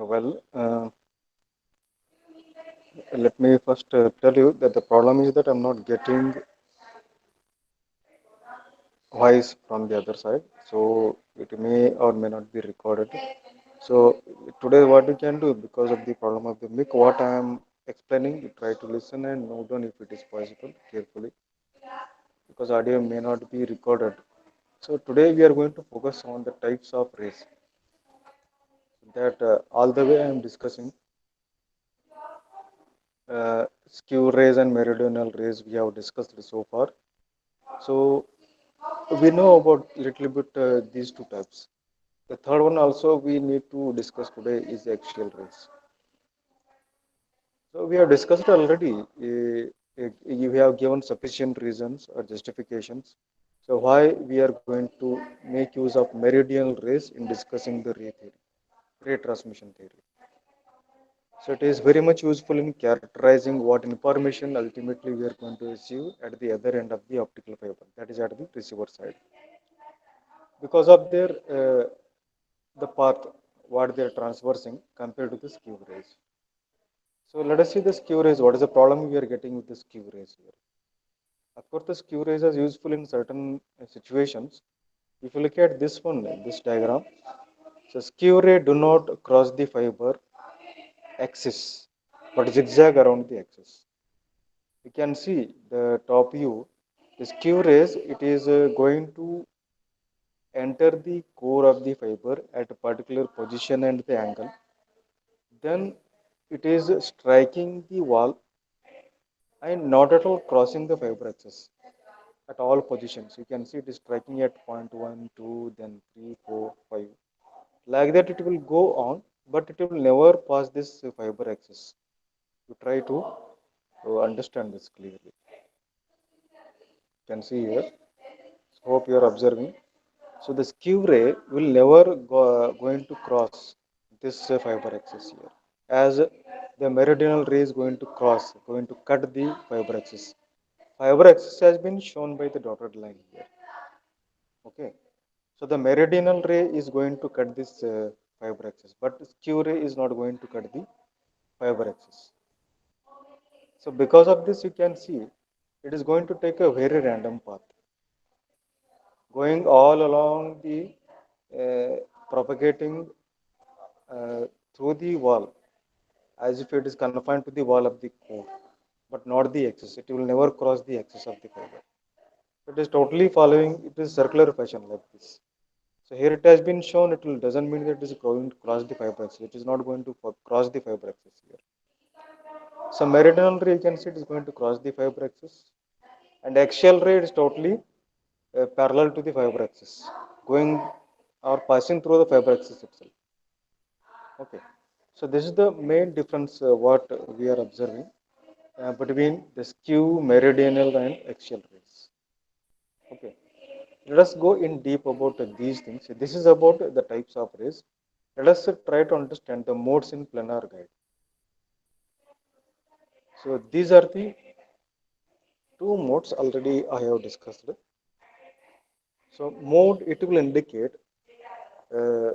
Well, let me first tell you that the problem is that I'm not getting voice from the other side, so it may or may not be recorded. So today, what you can do because of the problem of the mic, what I am explaining, you try to listen and note down if it is possible carefully, because audio may not be recorded. So today we are going to focus on the types of rays that all the way I am discussing skew rays and meridional rays we have discussed so far. So we know about little bit these two types. The third one also we need to discuss today is axial rays. So we have discussed already. You have given sufficient reasons or justifications. So why we are going to make use of meridional rays in discussing the ray theory, ray transmission theory. So it is very much useful in characterizing what information ultimately we are going to receive at the other end of the optical fiber, that is at the receiver side. Because of their the path what they are transversing compared to the skew rays. So let us see the skew rays. What is the problem we are getting with the skew rays here? Of course, the skew rays is useful in certain situations. If you look at this one, this diagram, so skew ray do not cross the fiber axis, but zigzag around the axis. You can see the top view. The skew rays, it is going to enter the core of the fiber at a particular position and the angle. Then it is striking the wall and not at all crossing the fiber axis at all positions. You can see it is striking at point 1, 2, then 3, 4, 5. Like that it will go on, but it will never pass this fiber axis. You try to understand this clearly. You can see here. Hope you are observing. So the skew ray will never going to cross this fiber axis here, as the meridional ray is going to cross, going to cut the fiber axis. Fiber axis has been shown by the dotted line here. Okay, so the meridional ray is going to cut this fiber axis, but skew ray is not going to cut the fiber axis. So because of this, you can see it is going to take a very random path, going all along the propagating through the wall as if it is confined to the wall of the core, but not the axis. It will never cross the axis of the fiber. It is totally following, it is circular fashion like this. So here it has been shown, it will, doesn't mean that it is going to cross the fiber axis. It is not going to cross the fiber axis here. So meridional ray, you can see it is going to cross the fiber axis, and axial ray is totally parallel to the fiber axis, going or passing through the fiber axis itself. Okay, so this is the main difference what we are observing between the skew, meridional, and axial rays. Okay, let us go in deep about these things. This is about the types of rays. Let us try to understand the modes in planar guide. So these are the two modes already I have discussed. So mode, it will indicate uh,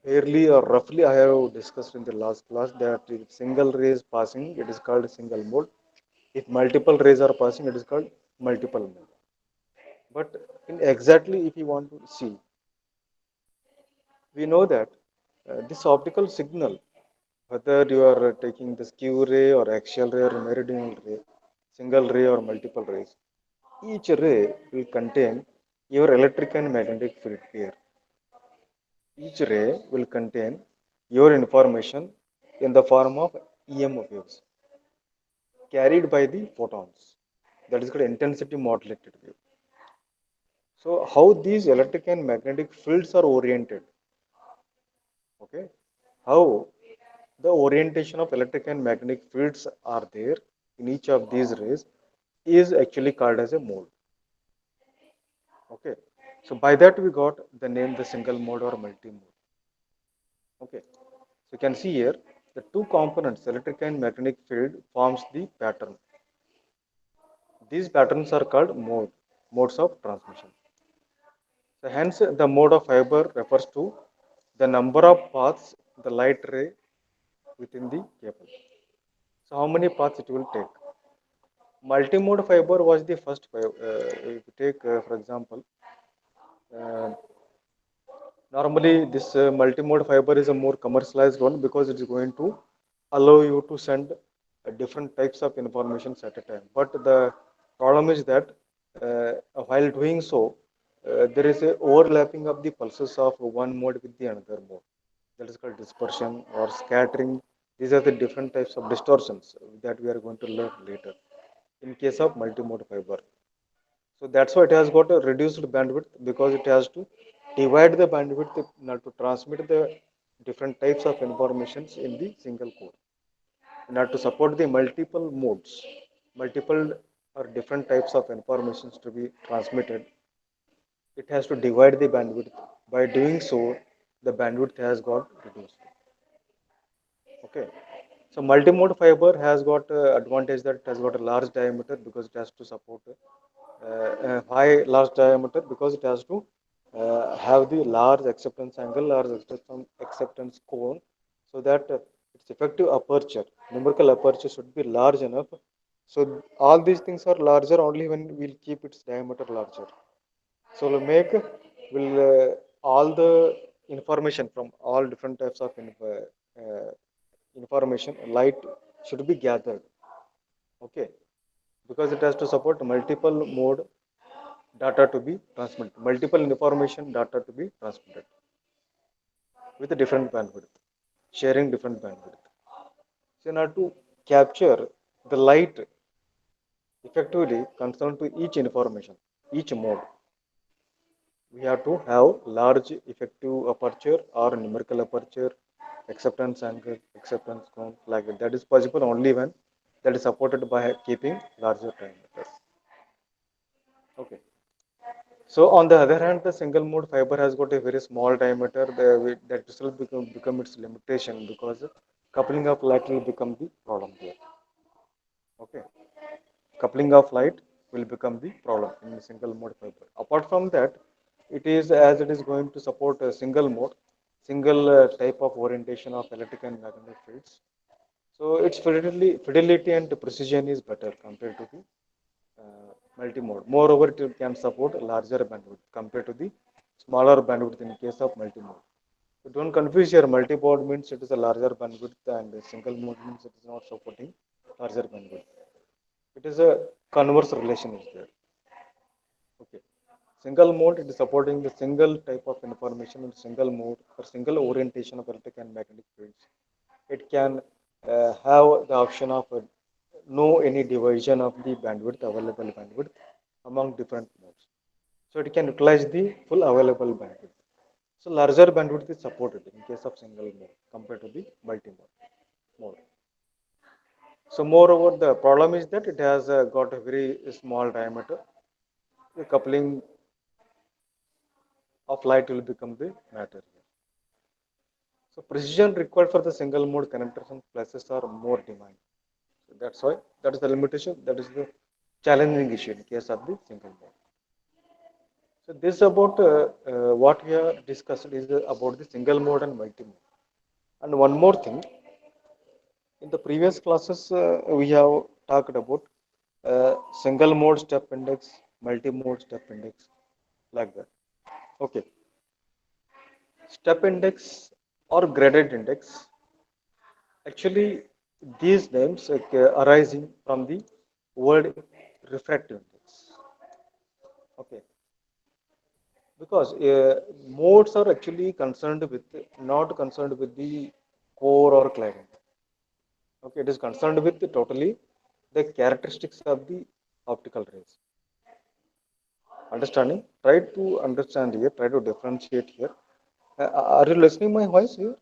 barely or roughly I have discussed in the last class that if single ray is passing, it is called single mode. If multiple rays are passing, it is called multiple mode. But in exactly if you want to see, we know that this optical signal, whether you are taking the skew ray or axial ray or meridional ray, single ray or multiple rays, each ray will contain your electric and magnetic field here. Each ray will contain your information in the form of EM waves carried by the photons. That is called intensity modulated wave. So how these electric and magnetic fields are oriented? Okay, how the orientation of electric and magnetic fields are there in each of these rays is actually called as a mode. Okay, so by that we got the name the single mode or multi mode. Okay, so you can see here the two components electric and magnetic field forms the pattern. These patterns are called modes of transmission. So hence the mode of fiber refers to the number of paths the light ray within the cable. So how many paths it will take? Multimode fiber was the first fiber. If you take, for example, uh, normally this multimode fiber is a more commercialized one because it is going to allow you to send different types of informations at a time. But the problem is that uh, while doing so, there is a overlapping of the pulses of one mode with the another mode. That is called dispersion or scattering. These are the different types of distortions that we are going to learn later in case of multimode fiber. So that's why it has got a reduced bandwidth because it has to divide the bandwidth to transmit the different types of informations in the single core. In order to support the multiple modes, multiple or different types of informations to be transmitted, it has to divide the bandwidth. By doing so, the bandwidth has got reduced. Okay. So multimode fiber has got advantage that it has got a large diameter because it has to support a high large diameter because it has to have the large acceptance angle, large acceptance cone, so that its effective aperture, numerical aperture should be large enough. So all these things are larger only when we'll keep its diameter larger. So will all the information from all different types of information light should be gathered. Okay, because it has to support multiple mode data to be transmitted, multiple information data to be transmitted with a different bandwidth, sharing different bandwidth. So in order to capture the light effectively concerned to each information, each mode, we have to have large effective aperture or numerical aperture, acceptance angle, acceptance cone, like that. That is possible only when that is supported by keeping larger diameters. Okay. So on the other hand, the single mode fiber has got a very small diameter. That itself become its limitation because coupling of light will become the problem here. Okay, coupling of light will become the problem in the single mode fiber. Apart from that, it is as it is going to support a single mode, single type of orientation of electric and magnetic fields. So its fidelity and precision is better compared to the multimode. Moreover, it can support larger bandwidth compared to the smaller bandwidth in case of multimode. So don't confuse your multi-mode means it is a larger bandwidth and a single mode means it is not supporting larger bandwidth. It is a converse relation is there. Okay. Single mode it is supporting the single type of information in single mode or single orientation of electric and magnetic fields. It can have the option of no any division of the bandwidth available bandwidth among different modes. So it can utilize the full available bandwidth. So larger bandwidth is supported in case of single mode compared to the multi-mode. So moreover, the problem is that it has got a very small diameter. The coupling of light will become the matter. So precision required for the single mode connectors and flashes are more demanding. So that's why that is the limitation. That is the challenging issue in case of the single mode. So this about what we have discussed is about the single mode and multi mode. And one more thing, in the previous classes we have talked about single mode step index, multi mode step index, like that. Okay, step index or graded index. Actually, these names arising from the word refractive index. Okay, because modes are actually concerned with not concerned with the core or cladding. Okay, it is concerned with totally the characteristics of the optical rays. Understanding? Try to understand here. Try to differentiate here. Are you listening my voice here?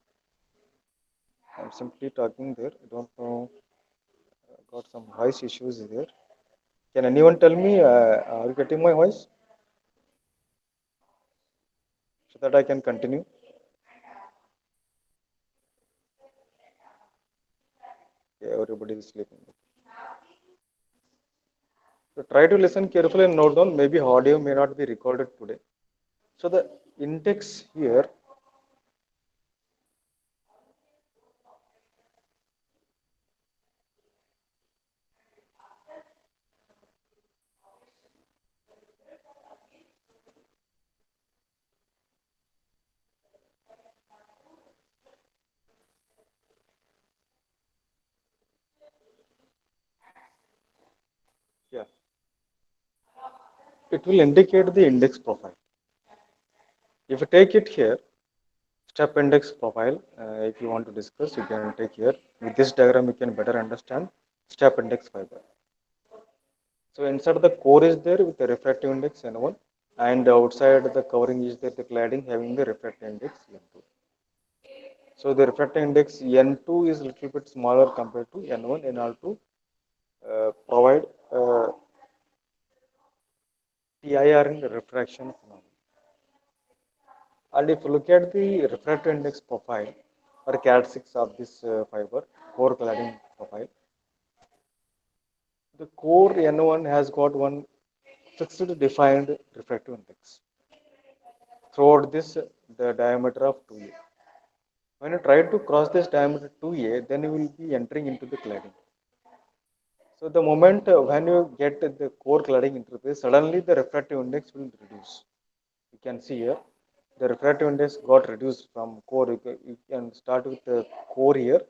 I'm simply talking there. I don't know. Got some voice issues there. Can anyone tell me? Are you getting my voice so that I can continue? Yeah, everybody is sleeping. So try to listen carefully and note down. Maybe audio may not be recorded today. So the index here it will indicate the index profile. If you take it here, step index profile, if you want to discuss, you can take here. With this diagram, you can better understand step index fiber. So inside the core is there with the refractive index N1, and outside the covering is there the cladding having the refractive index N2. So the refractive index N2 is a little bit smaller compared to N1 in order to provide PIR in the refraction phenomenon. And if you look at the refractive index profile or CAD6 of this fiber, core cladding profile, the core N1 has got one fixed defined refractive index. Throughout this, the diameter of 2A. When you try to cross this diameter 2A, then you will be entering into the cladding. So the moment when you get the core cladding interface, suddenly the refractive index will reduce. You can see here, the refractive index got reduced from core. You can start with the core here,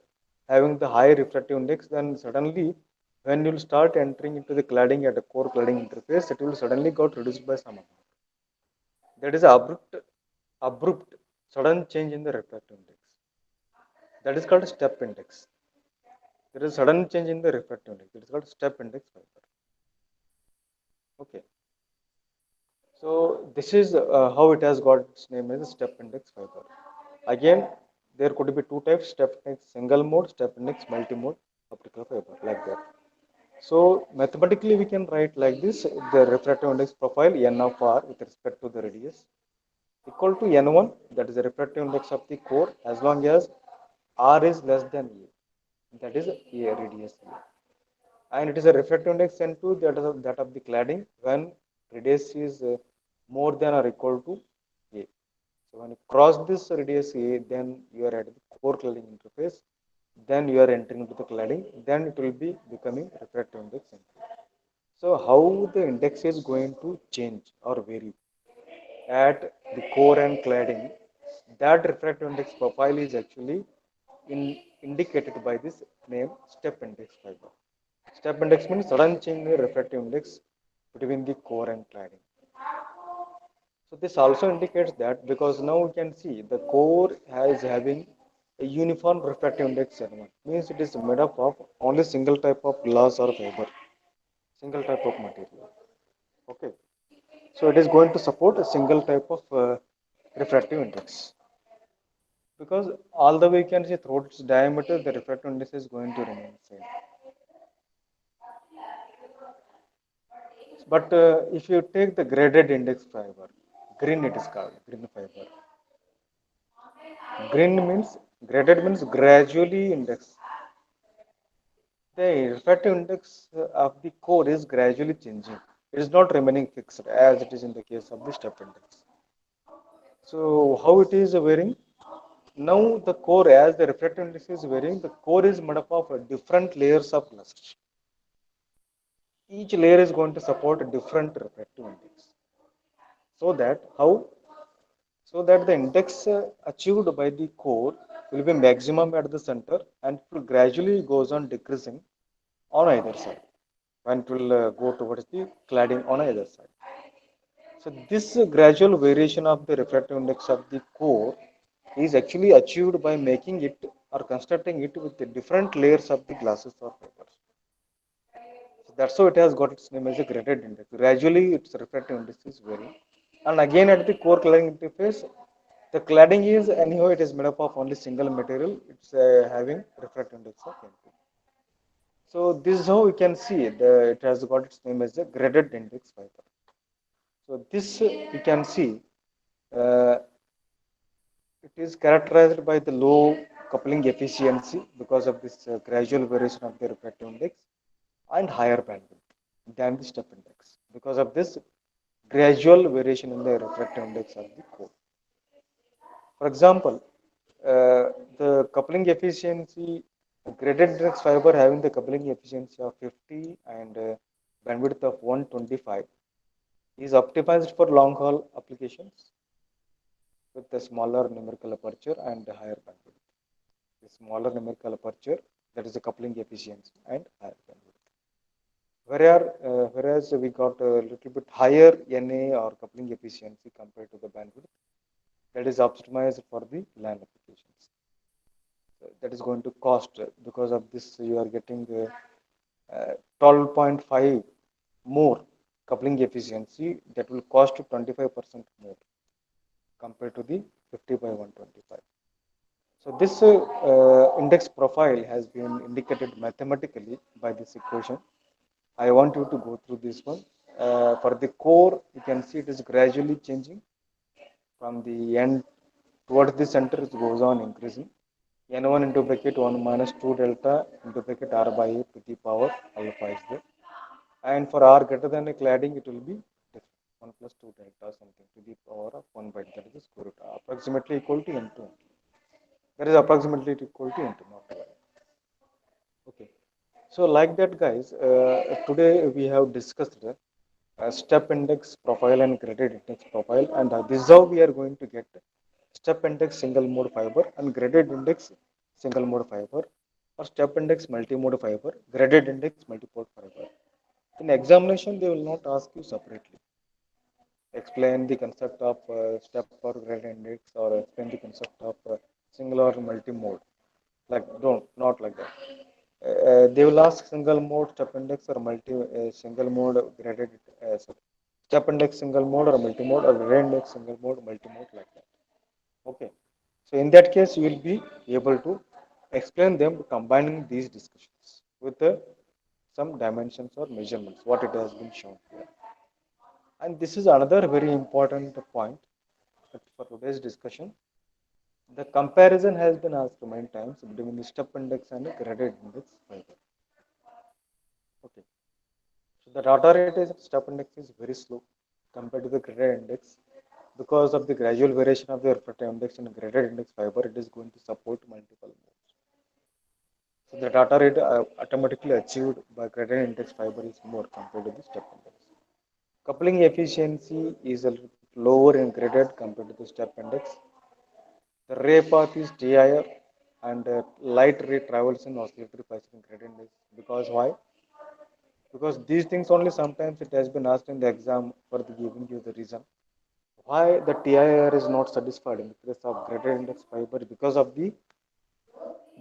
having the high refractive index. Then suddenly, when you will start entering into the cladding at the core cladding interface, it will suddenly got reduced by some amount. That is abrupt, sudden change in the refractive index. That is called step index. There is sudden change in the refractive index. It is called step index fiber. Okay. So this is how it has got its name as step index fiber. Again, there could be two types: step index single mode, step index multi mode optical fiber, like that. So mathematically, we can write like this: the refractive index profile n of r with respect to the radius equal to n1, that is the refractive index of the core, as long as r is less than a, that is a radius a. And it is a refractive index n2, that is that of the cladding, when radius is more than or equal to a. So when you cross this radius a, then you are at the core cladding interface, then you are entering into the cladding, then it will be becoming refractive index n2. So how the index is going to change or vary at the core and cladding, that refractive index profile is actually indicated by this name step index fiber. Step index means sudden change in the refractive index between the core and cladding. So this also indicates that, because now we can see the core is having a uniform refractive index N1, means it is made up of only single type of glass or fiber, single type of material. Okay, so it is going to support a single type of refractive index, because all the way you can see throughout its diameter the refractive index is going to remain same. But if you take the graded index fiber, green it is called, green fiber. Green means, graded means gradually index. The refractive index of the core is gradually changing. It is not remaining fixed as it is in the case of the step index. So how it is varying? Now the core, as the refractive index is varying, the core is made up of different layers of glass. Each layer is going to support a different refractive index. So that how? So that the index achieved by the core will be maximum at the center, and it will gradually goes on decreasing on either side when it will go towards the cladding on either side. So this gradual variation of the refractive index of the core is actually achieved by making it or constructing it with the different layers of the glasses or fibers. So that's how it has got its name as a graded index. Gradually, its refractive index is varying. And again, at the core cladding interface, the cladding is anyhow it is made up of only single material. It's having refractive index of N2. So this is how we can see it has got its name as a graded index fiber. So this we can see uh, it is characterized by the low coupling efficiency because of this gradual variation of the refractive index, and higher bandwidth than the step index because of this gradual variation in the refractive index of the core. For example, the coupling efficiency, graded index fiber having the coupling efficiency of 50 and bandwidth of 125 is optimized for long haul applications with a smaller numerical aperture and higher bandwidth. The smaller numerical aperture, that is the coupling efficiency, and higher bandwidth. Whereas we got a little bit higher NA or coupling efficiency compared to the bandwidth that is optimized for the LAN applications. That is going to cost because of this you are getting 12.5 more coupling efficiency that will cost you 25% more compared to the 50 by 125. So this index profile has been indicated mathematically by this equation. I want you to go through this one. For the core, you can see it is gradually changing from the end towards the center. It goes on increasing. N1 into bracket 1 minus 2 delta into bracket r by a to the power alpha is there. And for r greater than a cladding, it will be 1 plus 2 delta something to the power of 1 by that is the square root approximately equal to n2. That is approximately equal to n2, not over. Okay. So like that, guys, today we have discussed step index profile and graded index profile, and this is how we are going to get step index single mode fiber and graded index single mode fiber, or step index multi-mode fiber, graded index multi-port fiber. In examination, they will not ask you separately. Explain the concept of step or graded index, or explain the concept of single or multi-mode. Like don't not like that. They will ask single mode step index or multi single mode graded sorry, step index single mode or multi mode or graded index single mode multi mode like that. Okay. So in that case, you will be able to explain them combining these discussions with some dimensions or measurements, what it has been shown here. And this is another very important point for today's discussion. The comparison has been asked many times between the step index and the graded index fiber. Okay. So the data rate is step index is very slow compared to the graded index. Because of the gradual variation of the refractive index in graded index fiber, it is going to support multiple modes. So the data rate automatically achieved by graded index fiber is more compared to the step index. Coupling efficiency is a little lower in graded compared to the step index. The ray path is higher and light ray travels in oscillatory phase in graded index. Because why? Because these things only sometimes it has been asked in the exam for the giving you the reason why the TIR is not satisfied in the case of graded index fiber because of the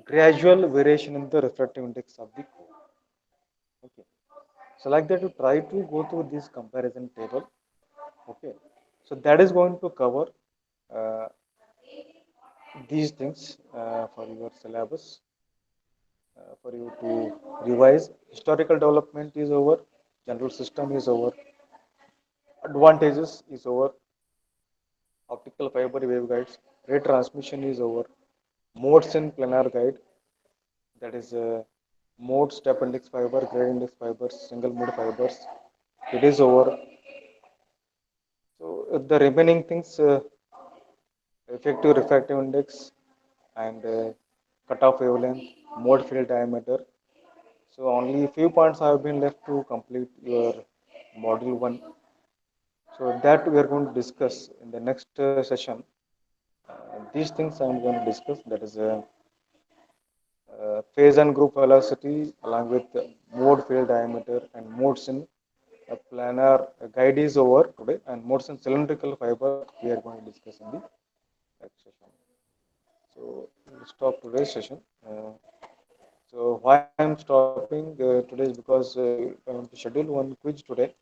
gradual variation in the refractive index of the core. Okay. So like that, you try to go through this comparison table. Okay. So that is going to cover uh, these things for your syllabus for you to revise. Historical development is over. General system is over. Advantages is over. Optical fiber waveguides. Ray transmission is over. Modes in planar guide, that is mode step index fiber, graded index fibers, single mode fibers. It is over. So the remaining things, effective refractive index and cutoff wavelength, mode field diameter. So only a few points have been left to complete your module one. So that we are going to discuss in the next session. These things I am going to discuss. That is phase and group velocity along with mode field diameter and modes in a planar guide is over today, and modes in cylindrical fiber we are going to discuss in the next session. So we'll stop today's session. So why I'm stopping today is because I want to schedule one quiz today